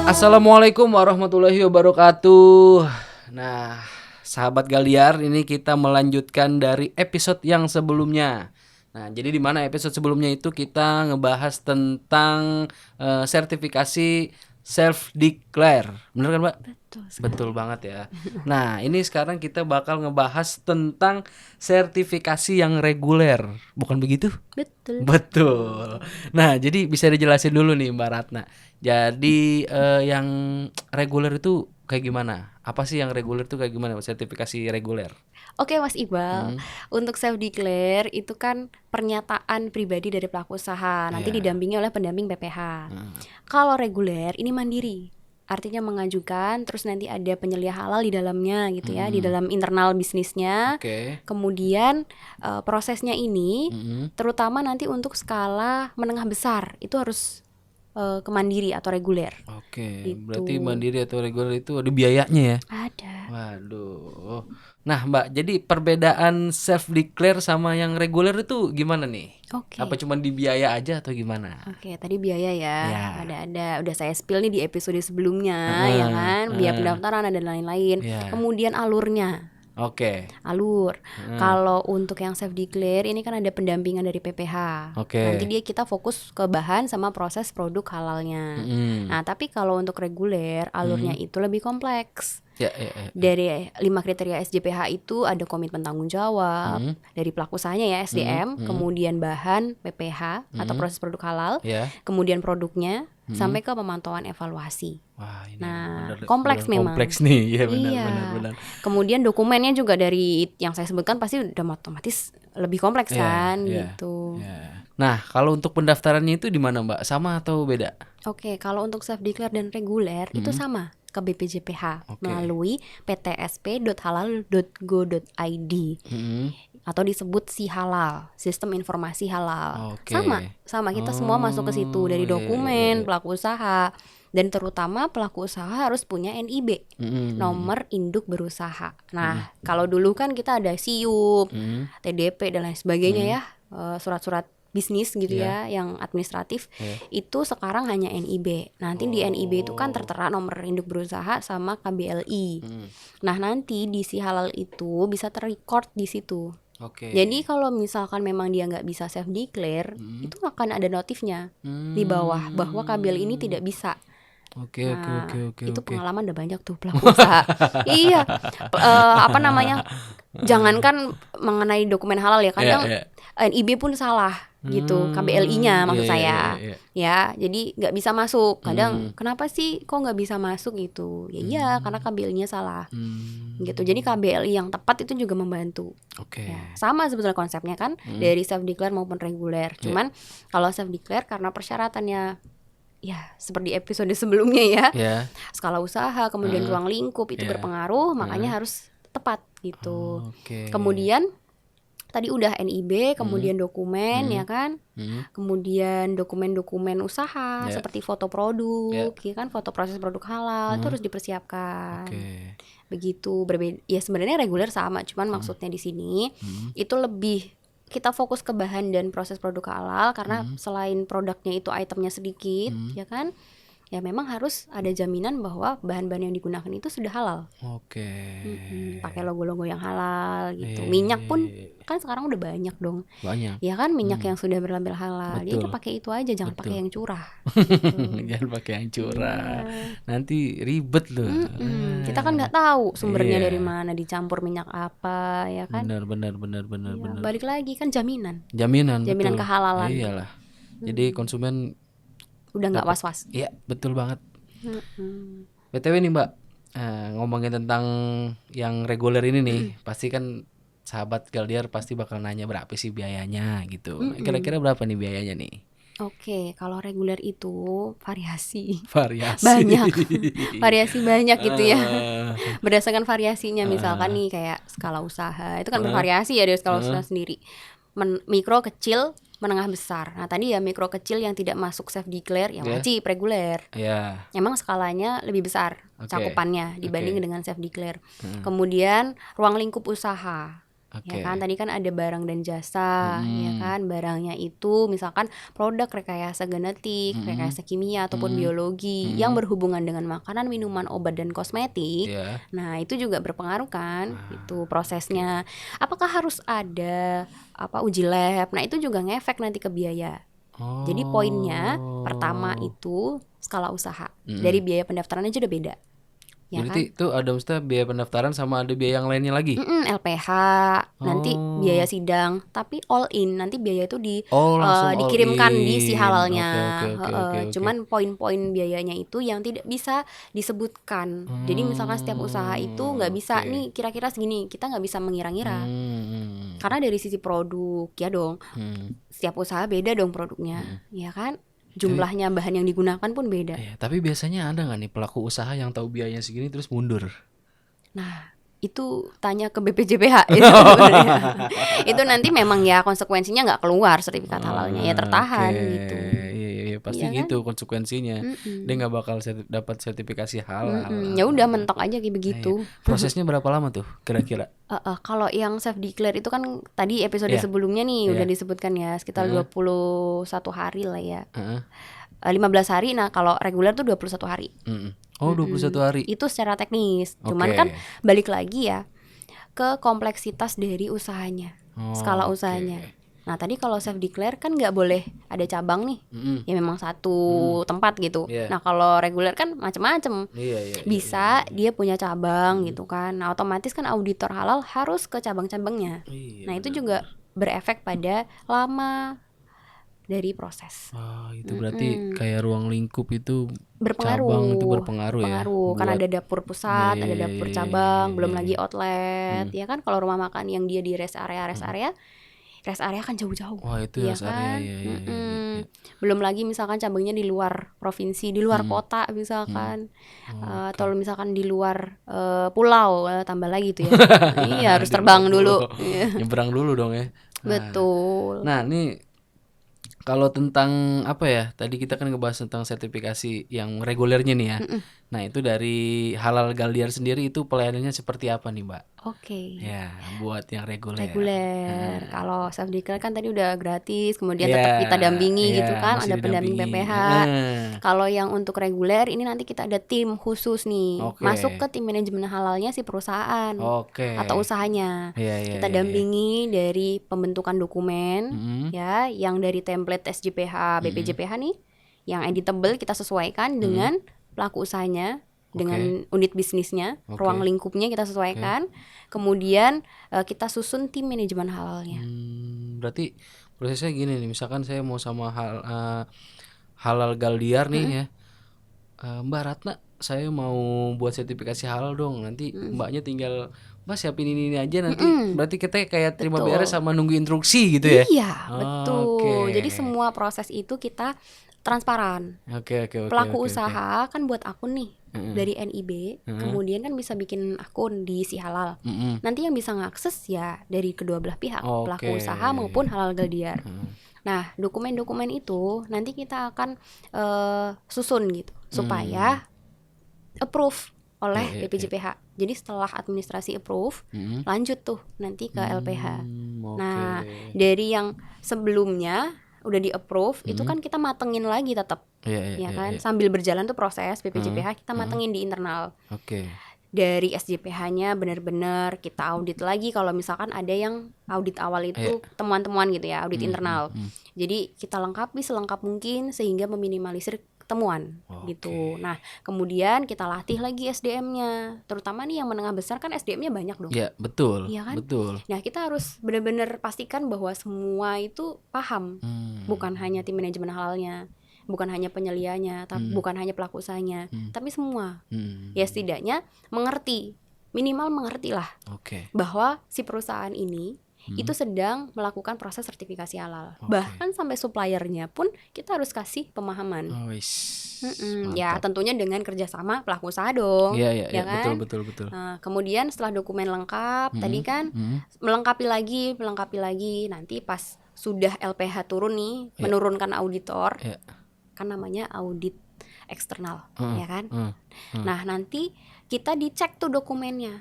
Assalamualaikum warahmatullahi wabarakatuh. Nah, sahabat Galiar, ini kita melanjutkan dari episode yang sebelumnya. Nah, jadi di mana episode sebelumnya itu kita ngebahas tentang sertifikasi self declare. Bener kan, Mbak? Betul banget ya. Nah, ini sekarang kita bakal ngebahas tentang sertifikasi yang reguler. Bukan begitu? Betul. Betul. Nah, jadi bisa dijelasin dulu nih Mbak Ratna. Jadi yang reguler itu kayak gimana? Apa sih yang reguler itu kayak gimana? Sertifikasi reguler. Oke Mas Iqbal, untuk self declare itu kan pernyataan pribadi dari pelaku usaha, nanti Iya. didampingi oleh pendamping PPH. Kalau reguler ini mandiri, artinya mengajukan, terus nanti ada penyelia halal di dalamnya gitu ya, di dalam internal bisnisnya. Oke. Kemudian prosesnya ini, Mm-mm. terutama nanti untuk skala menengah besar, itu harus kemandiri atau reguler. Oke. Gitu. Berarti mandiri atau reguler itu ada biayanya ya? Ada. Waduh. Nah, Mbak, jadi perbedaan self declare sama yang reguler itu gimana nih? Oke. Apa cuma di biaya aja atau gimana? Oke, tadi biaya ya. Ya. Ada udah saya spill nih di episode sebelumnya ya kan, biaya pendaftaran dan lain-lain. Ya. Kemudian alurnya. Oke. Alur. Kalau untuk yang self declare ini kan ada pendampingan dari PPH. Oke. Nanti kita fokus ke bahan sama proses produk halalnya. Nah, tapi kalau untuk reguler alurnya itu lebih kompleks. Ya. Dari 5 kriteria SJPH itu ada komitmen tanggung jawab dari pelaku usahanya ya, SDM, kemudian bahan PPH atau proses produk halal, Ya. kemudian produknya sampai ke pemantauan evaluasi. Wah, ini Nah, bener, kompleks bener memang. kompleks nih. Ya, benar, Iya. benar. Kemudian dokumennya juga dari yang saya sebutkan pasti udah otomatis lebih kompleks kan Iya. gitu. Ya. Nah, kalau untuk pendaftarannya itu di mana, Mbak? Sama atau beda? Oke, kalau untuk self declare dan reguler itu sama ke BPJPH melalui ptsp.halal.go.id atau disebut SIHalal, Sistem Informasi Halal. Oke. Sama kita semua masuk ke situ dari dokumen pelaku usaha, dan terutama pelaku usaha harus punya NIB, nomor induk berusaha. Nah, kalau dulu kan kita ada SIUP, TDP dan lain sebagainya ya, surat-surat bisnis gitu ya, yang administratif. Itu sekarang hanya NIB. Nanti di NIB itu kan tertera nomor induk berusaha sama KBLI. Nah, nanti di SIHalal itu bisa terrecord di situ. Oke. Jadi kalau misalkan memang dia nggak bisa self declare, itu akan ada notifnya di bawah bahwa KBLI ini tidak bisa. Oke. Itu pengalaman udah banyak tuh pelaku usaha. Iya, jangankan mengenai dokumen halal ya, kadang NIB pun salah gitu, KBLI-nya maksud saya. Ya, jadi nggak bisa masuk. Kadang kenapa sih kok nggak bisa masuk gitu? Ya iya, karena KBLI-nya salah. Gitu. Jadi KBLI yang tepat itu juga membantu. Oke. Ya, sama sebetulnya konsepnya kan dari self declare maupun reguler. Cuman kalau self declare karena persyaratannya ya seperti episode sebelumnya ya, skala usaha, kemudian ruang lingkup itu berpengaruh, makanya harus tepat gitu. Oke. Kemudian tadi udah NIB, kemudian dokumen ya kan, kemudian dokumen-dokumen usaha seperti foto produk, ya kan, foto proses produk halal itu harus dipersiapkan. Oke. Begitu. Berbeda ya, sebenarnya reguler sama, cuman maksudnya di sini itu lebih kita fokus ke bahan dan proses produk halal karena selain produknya itu itemnya sedikit, ya kan, ya memang harus ada jaminan bahwa bahan-bahan yang digunakan itu sudah halal. Oke. Pakai logo-logo yang halal gitu. Minyak pun kan sekarang udah banyak dong. Banyak. Ya kan, minyak yang sudah berlabel halal. Jadi Betul. pakai itu aja, jangan pakai yang curah. Gitu. Jangan pakai yang curah. Nanti ribet loh. Kita kan nggak tahu sumbernya dari mana, dicampur minyak apa, ya kan. Benar. Ya, balik lagi kan jaminan Jaminan betul. kehalalan. Iyalah. Jadi konsumen Udah nggak was-was. iya, betul banget. BTW nih Mbak, ngomongin tentang yang reguler ini nih, pasti kan sahabat Galdiar pasti bakal nanya berapa sih biayanya gitu. Kira-kira berapa nih biayanya nih? Oke, kalau reguler itu variasi. Variasi. Variasi banyak gitu ya. Berdasarkan variasinya, misalkan nih kayak skala usaha, itu kan bervariasi ya dari skala usaha sendiri. Mikro, kecil, menengah, besar. Nah, tadi ya mikro kecil yang tidak masuk self declare ya wajib reguler. Iya. Emang skalanya lebih besar cakupannya dibanding dengan self declare. Kemudian ruang lingkup usaha. Oke. Ya kan, tadi kan ada barang dan jasa, ya kan, barangnya itu misalkan produk rekayasa genetik, rekayasa kimia ataupun biologi yang berhubungan dengan makanan, minuman, obat dan kosmetik. Iya. Nah, itu juga berpengaruh kan, itu prosesnya. Apakah harus ada uji lab? Nah, itu juga ngefek nanti ke biaya. Jadi poinnya pertama itu skala usaha. Dari biaya pendaftaran aja udah beda. Ya Berarti kan? itu ada mesti biaya pendaftaran sama ada biaya yang lainnya lagi. LPH, nanti biaya sidang, tapi all in, nanti biaya itu Langsung all dikirimkan di si in. halalnya. Oke. Cuman poin-poin biayanya itu yang tidak bisa disebutkan. Jadi misalkan setiap usaha itu nggak bisa nih kira-kira segini, kita nggak bisa mengira-ngira. Karena dari sisi produk ya dong, setiap usaha beda dong produknya, ya kan? Jumlahnya bahan yang digunakan pun beda. Iya, tapi biasanya ada nggak nih pelaku usaha yang tahu biayanya segini terus mundur? Nah, itu tanya ke BPJPH itu sebenarnya. Itu nanti memang ya konsekuensinya nggak keluar sertifikat halalnya, ya tertahan gitu. Iya, pasti Iya kan? gitu konsekuensinya. Dia nggak bakal dapat sertifikasi halal. Ya udah mentok aja kayak begitu. Prosesnya berapa lama tuh kira-kira? Kalau yang self declare itu kan tadi episode Iya. sebelumnya nih udah disebutkan ya sekitar 21 hari lah ya. 15 hari. Nah, kalau reguler tuh 21 hari. 21 hari. Itu secara teknis. Cuman Oke. kan balik lagi ya ke kompleksitas dari usahanya, skala usahanya. Nah, tadi kalau self declare kan nggak boleh ada cabang nih. Ya memang satu tempat gitu. Iya. Nah, kalau reguler kan macem-macem. Iya. Bisa dia punya cabang gitu kan. Nah, otomatis kan auditor halal harus ke cabang-cabangnya. Iya, Nah, itu juga berefek pada lama dari proses. Itu berarti kayak ruang lingkup itu Berpengaruh. cabang itu berpengaruh ya. Kan ada dapur pusat, Iya, ada dapur cabang, belum lagi outlet. Ya kan kalau rumah makan yang dia di rest area kan jauh-jauh. Wah, itu ya rest kan? area, iya. Belum lagi misalkan cabangnya di luar provinsi, di luar kota misalkan. Atau misalkan di luar pulau, tambah lagi tuh ya. Iya, harus terbang dulu. Nyebrang dulu dong ya. Betul. Nah, ini kalau tentang apa ya? Tadi kita kan ngebahas tentang sertifikasi yang regulernya nih ya. Nah, itu dari Halal Galdiar sendiri itu pelayanannya seperti apa nih, Mbak? Oke. Ya, buat yang reguler. Kalau self declare kan tadi udah gratis, kemudian Iya, tetap kita dampingi iya, gitu kan, masih ada pendamping didampingi. PPH. Kalau yang untuk reguler ini nanti kita ada tim khusus nih, Oke. masuk ke tim manajemen halalnya si perusahaan Oke. atau usahanya. Iya. Kita dampingi dari pembentukan dokumen ya, yang dari template SJPH, BPJPH nih, yang editable kita sesuaikan dengan pelaku usahanya, dengan unit bisnisnya, ruang lingkupnya kita sesuaikan. Kemudian kita susun tim manajemen halalnya. Berarti prosesnya gini nih, misalkan saya mau sama Halal Galdiar nih ya. Mbak Ratna, saya mau buat sertifikasi halal dong. Nanti Mbaknya tinggal Mbak siapin ini aja nanti. Berarti kita kayak terima beres sama nunggu instruksi gitu ya. Iya, betul. Jadi semua proses itu kita transparan. Oke. Pelaku usaha kan buat akun nih dari NIB, kemudian kan bisa bikin akun di si halal. Nanti yang bisa ngakses ya dari kedua belah pihak, pelaku usaha maupun Halal Galdiar. Nah, dokumen-dokumen itu nanti kita akan susun gitu supaya approve oleh BPJPH. Jadi setelah administrasi approve, lanjut tuh nanti ke LPH. Nah, dari yang sebelumnya udah di approve itu kan kita matengin lagi tetap. Ya kan, sambil berjalan tuh proses BPJPH kita matengin di internal. Dari SJPH-nya benar-benar kita audit lagi kalau misalkan ada yang audit awal itu temuan-temuan gitu ya, audit internal. Jadi kita lengkapi selengkap mungkin sehingga meminimalisir temuan gitu. Nah, kemudian kita latih lagi SDM-nya. Terutama nih yang menengah besar kan SDM-nya banyak dong. Iya, betul. Iya kan? Betul. Nah, kita harus benar-benar pastikan bahwa semua itu paham. Bukan hanya tim manajemen halalnya, bukan hanya penyelianya, tapi bukan hanya pelaku usahanya, tapi semua. Ya setidaknya mengerti, minimal mengerti lah bahwa si perusahaan ini itu sedang melakukan proses sertifikasi halal. Bahkan sampai suppliernya pun kita harus kasih pemahaman. Ya tentunya dengan kerjasama pelaku usaha dong. Iya, kan? betul. Nah, kemudian setelah dokumen lengkap tadi kan melengkapi lagi nanti pas sudah LPH turun nih menurunkan auditor. Kan namanya audit eksternal, ya kan? Nah, nanti kita dicek tuh dokumennya.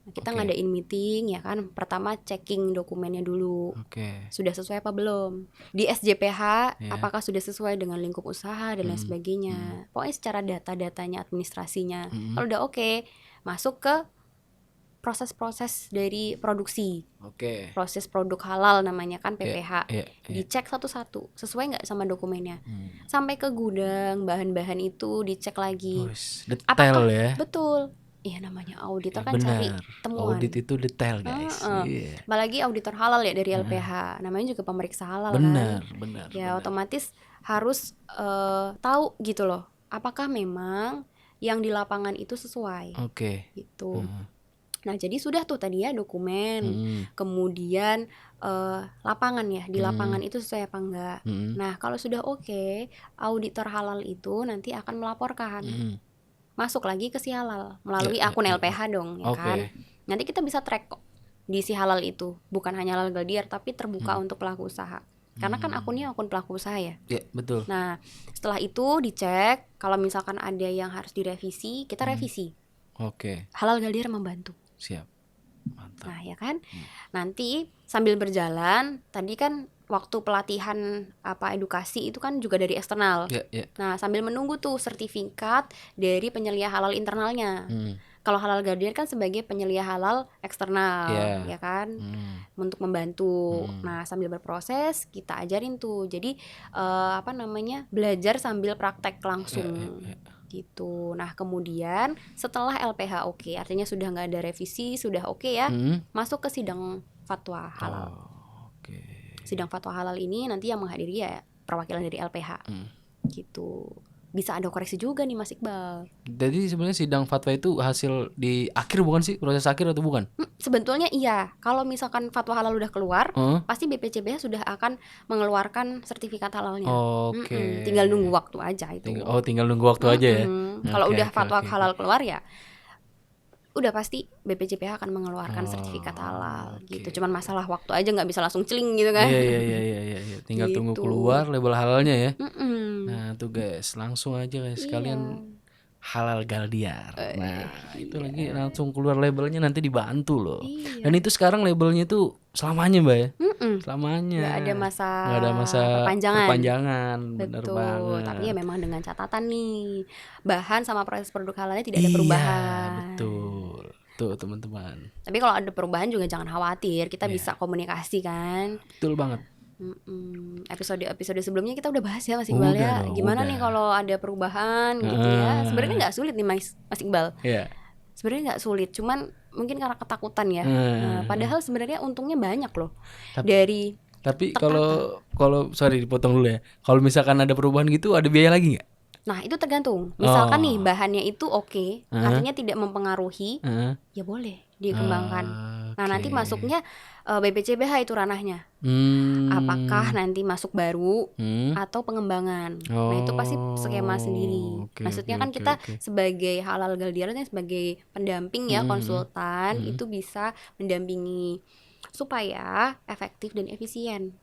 Kita Oke. ngadain meeting ya kan. Pertama checking dokumennya dulu. Oke. Sudah sesuai apa belum? Di SJPH Ya. apakah sudah sesuai dengan lingkup usaha dan lain sebagainya. Pokoknya secara data-datanya, administrasinya. Kalau udah oke, masuk ke proses-proses dari produksi. Oke. Proses produk halal namanya kan PPH. Iya, iya. Dicek satu-satu, sesuai nggak sama dokumennya. Sampai ke gudang, bahan-bahan itu dicek lagi. Wis, detail Apakah ya. betul? Iya, namanya auditor kan cari Benar. temuan. Audit itu detail, guys. Iya. Apalagi auditor halal ya dari LPH. Namanya juga pemeriksa halal Benar, kan. benar. Ya otomatis harus tahu gitu loh. Apakah memang yang di lapangan itu sesuai Oke. gitu. Nah jadi sudah tuh tadi ya dokumen, kemudian lapangan ya, di lapangan itu sesuai apa enggak. Nah kalau sudah oke, auditor halal itu nanti akan melaporkan, masuk lagi ke si halal melalui akun LPH dong ya Oke. kan. Nanti kita bisa track kok di si halal itu, bukan hanya halal Galdiar tapi terbuka untuk pelaku usaha. Karena kan akunnya akun pelaku usaha ya. Ya, betul. Nah setelah itu dicek, kalau misalkan ada yang harus direvisi, kita revisi. Oke. Halal Galdiar membantu. Siap. Mantap. Nah ya kan, nanti sambil berjalan, tadi kan waktu pelatihan edukasi itu kan juga dari eksternal. Ya, ya. Nah sambil menunggu tuh sertifikat dari penyelia halal internalnya. Kalau Halal Galdiar kan sebagai penyelia halal eksternal, ya kan, untuk membantu. Nah sambil berproses kita ajarin tuh, jadi belajar sambil praktek langsung. Gitu. Nah kemudian setelah LPH oke, artinya sudah nggak ada revisi, sudah oke ya, masuk ke sidang fatwa halal. Oke. Sidang fatwa halal ini nanti yang menghadiri ya perwakilan dari LPH. Gitu. Bisa ada koreksi juga nih Mas Iqbal. Jadi sebenarnya sidang fatwa itu hasil di akhir bukan sih? Proses akhir atau bukan? Sebetulnya iya. Kalau misalkan fatwa halal udah keluar, pasti BPCBH sudah akan mengeluarkan sertifikat halalnya. Oke. Tinggal nunggu waktu aja itu. Tinggal nunggu waktu aja ya. Kalau Oke, udah oke, fatwa oke. halal keluar ya udah pasti BPJPH akan mengeluarkan sertifikat halal gitu. Cuman masalah waktu aja, nggak bisa langsung celing gitu kan. Iya. Tinggal tunggu Gitu. keluar label halalnya ya. Nah tuh guys, langsung aja guys sekalian Halal Galdiar. Nah itu lagi langsung keluar labelnya, nanti dibantu loh. Iya. Dan itu sekarang labelnya tuh selamanya Mbak ya. Selamanya. Nggak ada masa perpanjangan. Bener Betul. banget. Tapi ya memang dengan catatan nih, bahan sama proses produk halalnya tidak ada perubahan. Betul. Tuh teman-teman. Tapi kalau ada perubahan juga jangan khawatir, kita bisa komunikasi kan. Betul banget. Episode sebelumnya kita udah bahas ya Mas Iqbal ya. Dong, Gimana udah. nih kalau ada perubahan gitu ya. Sebenarnya nggak sulit nih Mas Iqbal. Iya. Sebenarnya nggak sulit, cuman mungkin karena ketakutan ya. Padahal sebenarnya untungnya banyak loh. Tapi kalau sorry dipotong dulu ya. Kalau misalkan ada perubahan gitu, ada biaya lagi nggak? Nah itu tergantung. Misalkan nih bahannya itu oke, artinya tidak mempengaruhi, ya boleh dikembangkan. Nah nanti masuknya BPCBH itu ranahnya. Apakah nanti masuk baru atau pengembangan? Nah itu pasti skema sendiri. Maksudnya kan kita sebagai Halal Galdiar sebagai pendamping ya, konsultan itu bisa mendampingi supaya efektif dan efisien.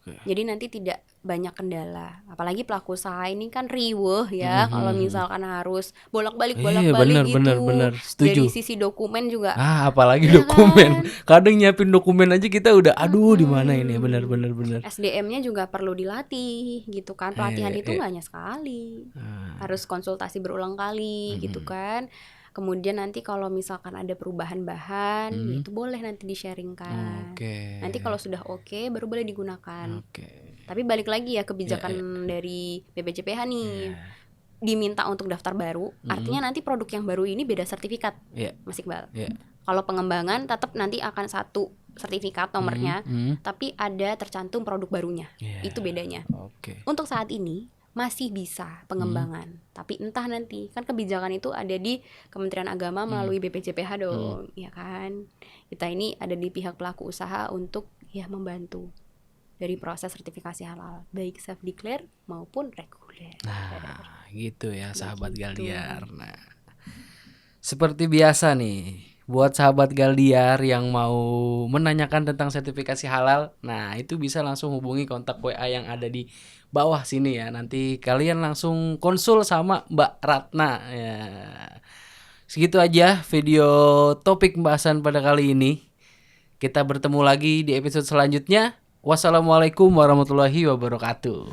Jadi nanti tidak banyak kendala. Apalagi pelaku usaha ini kan riweuh ya, kalau misalkan harus bolak-balik gitu. Bener. Setuju. Dari sisi dokumen juga. Apalagi Ya dokumen. Kadang nyiapin dokumen aja kita udah aduh di mana ini, bener. SDM-nya juga perlu dilatih gitu kan. Pelatihan itu nggak hanya sekali. Harus konsultasi berulang kali gitu kan. Kemudian nanti kalau misalkan ada perubahan bahan, itu boleh nanti di-sharingkan. Nanti kalau sudah oke, baru boleh digunakan. Tapi balik lagi ya kebijakan dari BPJPH nih. Diminta untuk daftar baru, artinya nanti produk yang baru ini beda sertifikat, Mas Iqbal. Kalau pengembangan tetap nanti akan satu sertifikat nomornya, tapi ada tercantum produk barunya. Itu bedanya. Untuk saat ini masih bisa pengembangan, tapi entah nanti kan kebijakan itu ada di Kementerian Agama melalui BPJPH dong, ya kan. Kita ini ada di pihak pelaku usaha untuk ya membantu dari proses sertifikasi halal, baik self declare maupun reguler. Nah, gitu ya sahabat Galdiar. Nah, seperti biasa nih, buat sahabat Galdiar yang mau menanyakan tentang sertifikasi halal, nah itu bisa langsung hubungi kontak WA yang ada di bawah sini ya. Nanti kalian langsung konsul sama Mbak Ratna ya. segitu aja video topik pembahasan pada kali ini. Kita bertemu lagi di episode selanjutnya. Wassalamualaikum warahmatullahi wabarakatuh.